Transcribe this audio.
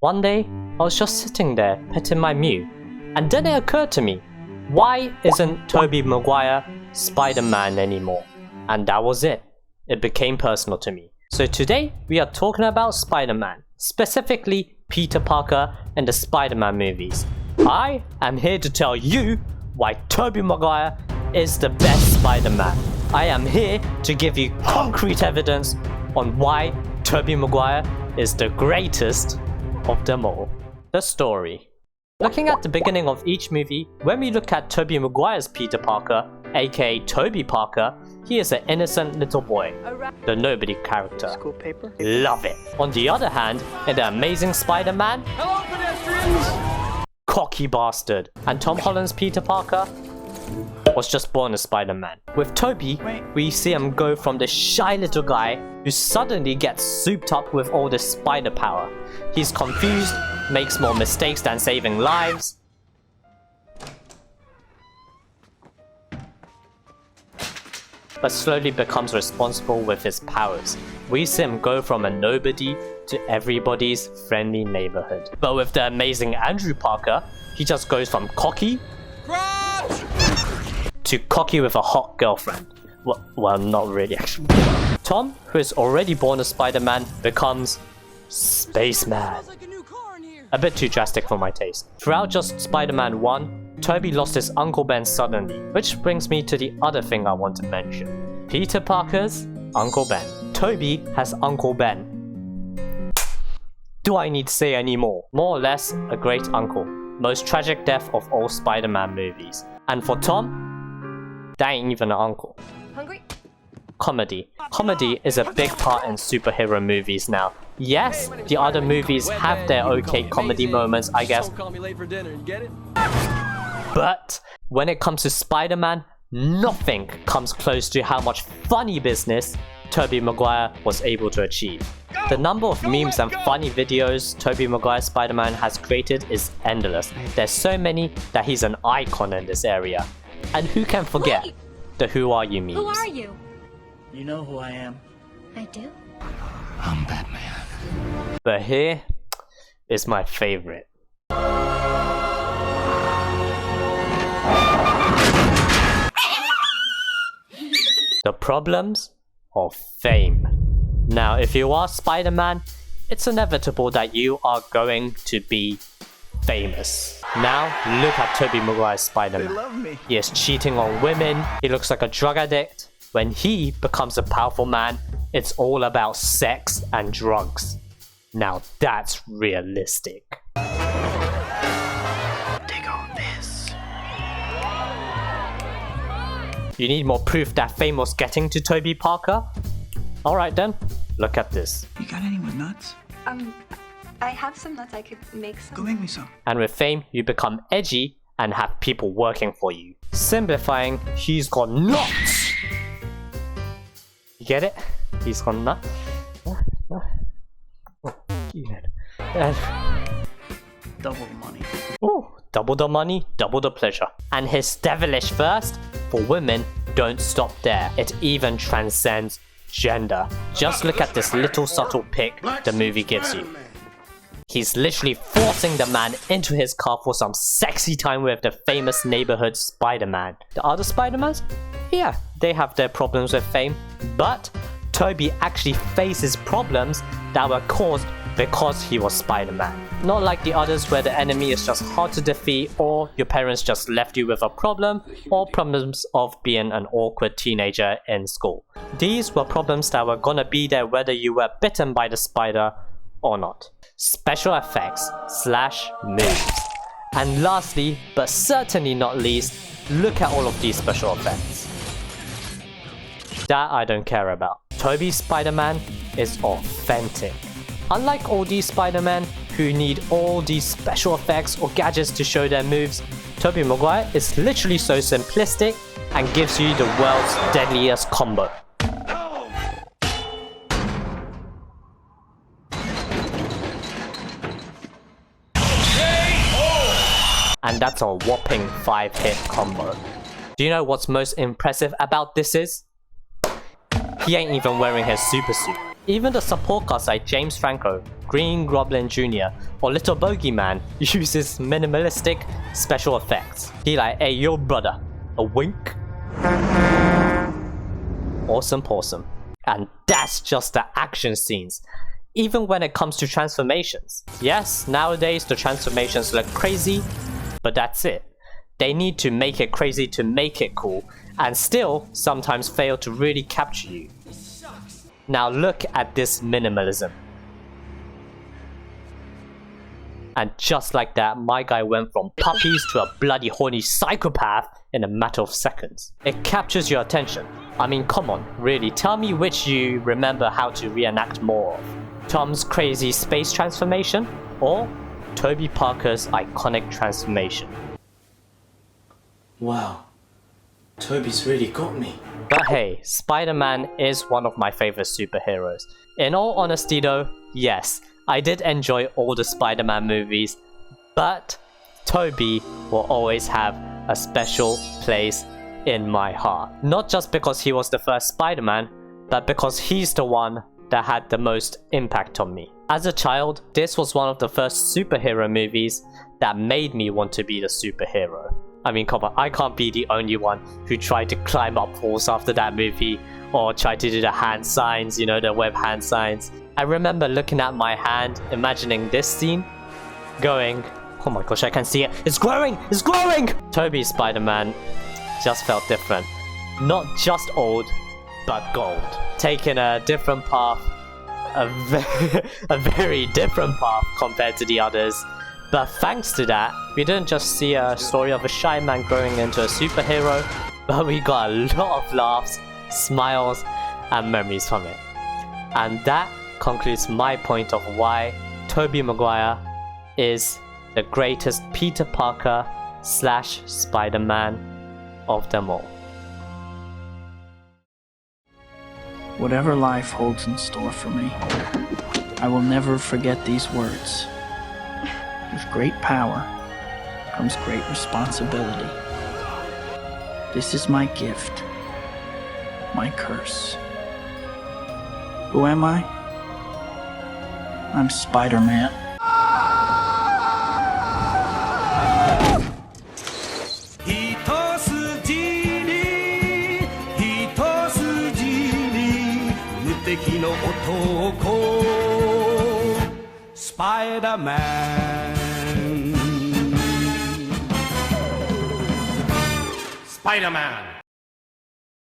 One day, I was just sitting there petting my Mew, and then it occurred to me, why isn't Tobey Maguire Spider-Man anymore? And that was it. It became personal to me. So today, we are talking about Spider-Man, specifically Peter Parker and the Spider-Man movies. I am here to tell you why Tobey Maguire is the best Spider-Man. I am here to give you concrete evidence on why Tobey Maguire is the greatest of them all. The story. Looking at the beginning of each movie, when we look at Tobey Maguire's Peter Parker, aka Toby Parker, he is an innocent little boy, the nobody character. School paper? Love it. On the other hand, in the Amazing Spider-Man, Hello, pedestrians! Cocky bastard. And Tom Holland's Peter Parker was just born as Spider-Man. With Toby, we see him go from the shy little guy who suddenly gets souped up with all this spider power. He's confused, makes more mistakes than saving lives, but slowly becomes responsible with his powers. We see him go from a nobody to everybody's friendly neighborhood. But with the Amazing Andrew Parker, he just goes from cocky to cocky with a hot girlfriend. Well, not really actually. Tom, who is already born as Spider-Man, becomes Spaceman. A bit too drastic for my taste. Throughout just Spider-Man 1, Toby lost his Uncle Ben suddenly, which brings me to the other thing I want to mention. Peter Parker's Uncle Ben. Toby has Uncle Ben. Do I need to say any more? More or less, a great uncle. Most tragic death of all Spider-Man movies. And for Tom, that ain't even an uncle. Hungry? Comedy. Comedy is a big part in superhero movies now. Yes, the other movies have their okay comedy moments, I guess. But when it comes to Spider-Man, nothing comes close to how much funny business Tobey Maguire was able to achieve. The number of memes and funny videos Tobey Maguire Spider-Man has created is endless. There's so many that he's an icon in this area. And who can forget the Who Are You memes? Who are you? You know who I am. I do. I'm Batman. But here is my favorite. The problems of fame. Now, if you are Spider-Man, it's inevitable that you are going to be famous. Now, look at Tobey Maguire's Spider-Man. They love me. He is cheating on women, he looks like a drug addict. When he becomes a powerful man, it's all about sex and drugs. Now that's realistic. Take on this. You need more proof that fame was getting to Toby Parker? Alright then, look at this. You got any with nuts? I have some nuts. I could make some. Go make me some. And with fame, you become edgy and have people working for you. Simplifying, he's got nuts! You get it? He's got nuts. Double the money. Ooh, double the money, double the pleasure. And his devilish thirst for women don't stop there. It even transcends gender. Just look at this little subtle pic the movie gives you. He's literally forcing the man into his car for some sexy time with the famous neighborhood Spider-Man. The other Spider-Mans? Yeah, they have their problems with fame, but Toby actually faces problems that were caused because he was Spider-Man. Not like the others where the enemy is just hard to defeat, or your parents just left you with a problem, or problems of being an awkward teenager in school. These were problems that were gonna be there whether you were bitten by the spider or not. Special effects / moves. And lastly, but certainly not least, look at all of these special effects. That I don't care about. Toby's Spider-Man is authentic. Unlike all these Spider-Men who need all these special effects or gadgets to show their moves, Tobey Maguire is literally so simplistic and gives you the world's deadliest combo. And that's a whopping 5-hit combo. Do you know what's most impressive about this is? He ain't even wearing his super suit. Even the support cast like James Franco, Green Goblin Jr., or Little Bogeyman uses minimalistic special effects. He like, hey yo brother, a wink. Awesome. And that's just the action scenes. Even when it comes to transformations. Yes, nowadays the transformations look crazy, but that's it. They need to make it crazy to make it cool, and still sometimes fail to really capture you. Now look at this minimalism. And just like that, my guy went from puppies to a bloody horny psychopath in a matter of seconds. It captures your attention. I mean, come on, really, tell me which you remember how to reenact more of. Tom's crazy space transformation, or Toby Parker's iconic transformation. Wow. Toby's really got me. But hey, Spider-Man is one of my favorite superheroes. In all honesty though, yes, I did enjoy all the Spider-Man movies, but Toby will always have a special place in my heart. Not just because he was the first Spider-Man, but because he's the one that had the most impact on me. As a child, this was one of the first superhero movies that made me want to be the superhero. I mean, come on, I can't be the only one who tried to climb up walls after that movie, or tried to do the hand signs, you know, the web hand signs. I remember looking at my hand, imagining this scene, going, oh my gosh, I can see it, it's growing, it's growing! Toby's Spider-Man just felt different. Not just old, but gold. Taking a different path, a very different path compared to the others. But thanks to that, we didn't just see a story of a shy man growing into a superhero, but we got a lot of laughs, smiles, and memories from it. And that concludes my point of why Toby Maguire is the greatest Peter Parker / Spider-Man of them all. Whatever life holds in store for me, I will never forget these words. With great power comes great responsibility. This is my gift, my curse. Who am I? I'm Spider-Man. Spider-Man. Spider-Man.